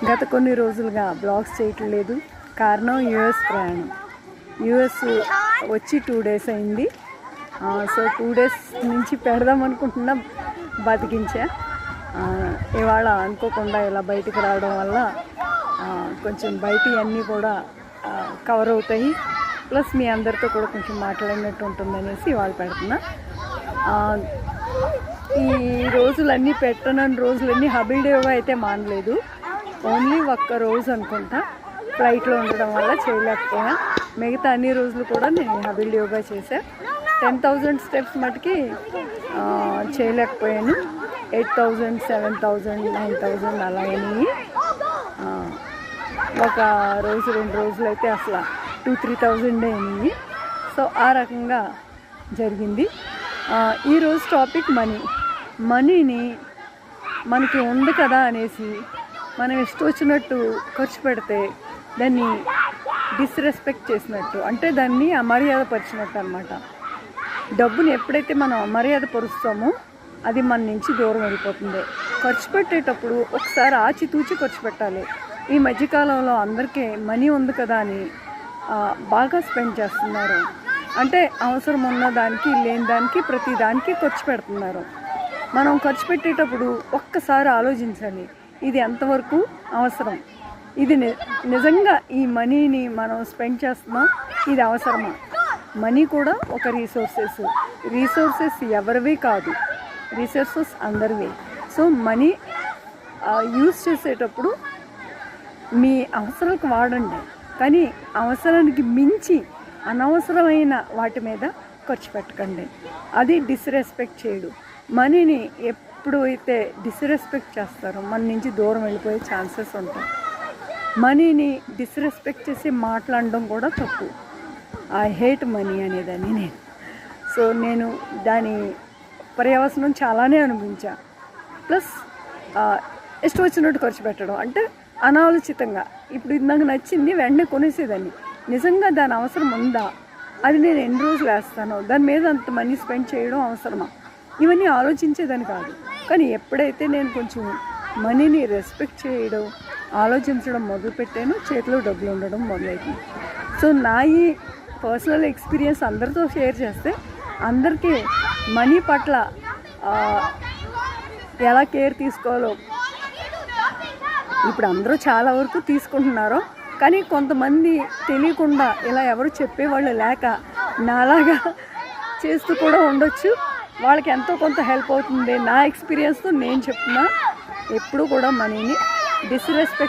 గత కొన్ని రోజులుగా బ్లాగ్స్ చేయటం లేదు. కారణం యూఎస్ ప్రయాణం. యూఎస్ వచ్చి 2 days అయింది. సో 2 days నుంచి పెడదాం అనుకుంటున్నా, బతికించా. ఇవాళ అనుకోకుండా ఇలా బయటికి రావడం వల్ల కొంచెం బయట అన్నీ కూడా కవర్ అవుతాయి, ప్లస్ మీ అందరితో కూడా కొంచెం మాట్లాడినట్టు ఉంటుందనేసి ఇవాళ పెడుతున్నా. ఈ రోజులన్నీ పెట్టనని రోజులన్నీ హబిల్ యోగా అయితే మానలేదు. ఓన్లీ ఒక్క రోజు అనుకుంటా ఫ్లైట్లో ఉండడం వల్ల చేయలేకపోయా. మిగతా అన్ని రోజులు కూడా నేను హబిల్ యోగా చేశా. 10,000 steps మటుకి చేయలేకపోయాను. 8,000, 7,000, 9,000 అలా అయినాయి. ఒక రోజు 2 రోజులు అయితే అసలు 2,000-3,000 అయినాయి. సో ఆ రకంగా జరిగింది. ఈరోజు టాపిక్ మనీని మనకి ఉంది కదా అనేసి మనం ఇష్టం వచ్చినట్టు ఖర్చు పెడితే దాన్ని డిస్రెస్పెక్ట్ చేసినట్టు, అంటే దాన్ని అమర్యాద పరిచినట్టు అనమాట. డబ్బుని ఎప్పుడైతే మనం అమర్యాద పరుస్తామో అది మన నుంచి దూరం వెళ్ళిపోతుంది. ఖర్చు పెట్టేటప్పుడు ఒకసారి ఆచితూచి ఖర్చు పెట్టాలి. ఈ మధ్యకాలంలో అందరికీ మనీ ఉంది కదా అని బాగా స్పెండ్ చేస్తున్నారు. అంటే అవసరం ఉన్న దానికి లేని దానికి ప్రతి దానికి ఖర్చు పెడుతున్నారు. మనం ఖర్చు పెట్టేటప్పుడు ఒక్కసారి ఆలోచించాలి, ఇది ఎంతవరకు అవసరం, ఇది నిజంగా ఈ మనీని మనం స్పెండ్ చేస్తున్నాం, ఇది అవసరమా? మనీ కూడా ఒక రీసోర్సెస్ ఎవరివి కాదు, రీసోర్సెస్ అందరివి. సో మనీ యూజ్ చేసేటప్పుడు మీ అవసరాలకు వాడండి, కానీ అవసరానికి మించి అనవసరమైన వాటి మీద ఖర్చు పెట్టకండి. అది డిస్రెస్పెక్ట్ చేయడు. మనీని ఎప్పుడైతే డిస్రెస్పెక్ట్ చేస్తారో మన నుంచి దూరం వెళ్ళిపోయే ఛాన్సెస్ ఉంటాయి. మనీని డిస్రెస్పెక్ట్ చేసి మాట్లాడడం కూడా తప్పు. ఐ హేట్ మనీ అనేదాన్ని నేను. సో నేను దాని పర్యవసనం చాలానే అనుభవించా. ప్లస్ ఇష్టం వచ్చినట్టు ఖర్చు పెట్టడం అంటే అనాలోచితంగా. ఇప్పుడు ఇది నాకు నచ్చింది, వెంటనే కొనేసేదాన్ని. నిజంగా దాని అవసరం ఉందా, అది నేను ఎన్ని రోజులు వేస్తానో, దాని మీద అంత మనీ స్పెండ్ చేయడం అవసరమా, ఇవన్నీ ఆలోచించేదాన్ని కాదు. కానీ ఎప్పుడైతే నేను కొంచెం మనీని రెస్పెక్ట్ చేయడం, ఆలోచించడం మొదలుపెట్టాను, చేతిలో డబ్బులు ఉండడం మొదలైంది. సో నా ఈ పర్సనల్ ఎక్స్పీరియన్స్ అందరితో షేర్ చేస్తే అందరికీ మనీ పట్ల ఎలా కేర్ తీసుకోవాలో ఇప్పుడు అందరూ చాలా వరకు తీసుకుంటున్నారు. కానీ కొంతమంది తెలియకుండా ఇలా ఎవరు చెప్పేవాళ్ళు లేక నాలాగా చేస్తూ కూడా ఉండొచ్చు. వాళ్ళకి ఎంతో కొంత హెల్ప్ అవుతుంది. నా ఎక్స్పీరియన్స్తో నేను చెప్తున్నా, ఎప్పుడు కూడా మనీని డిస్రెస్పెక్ట్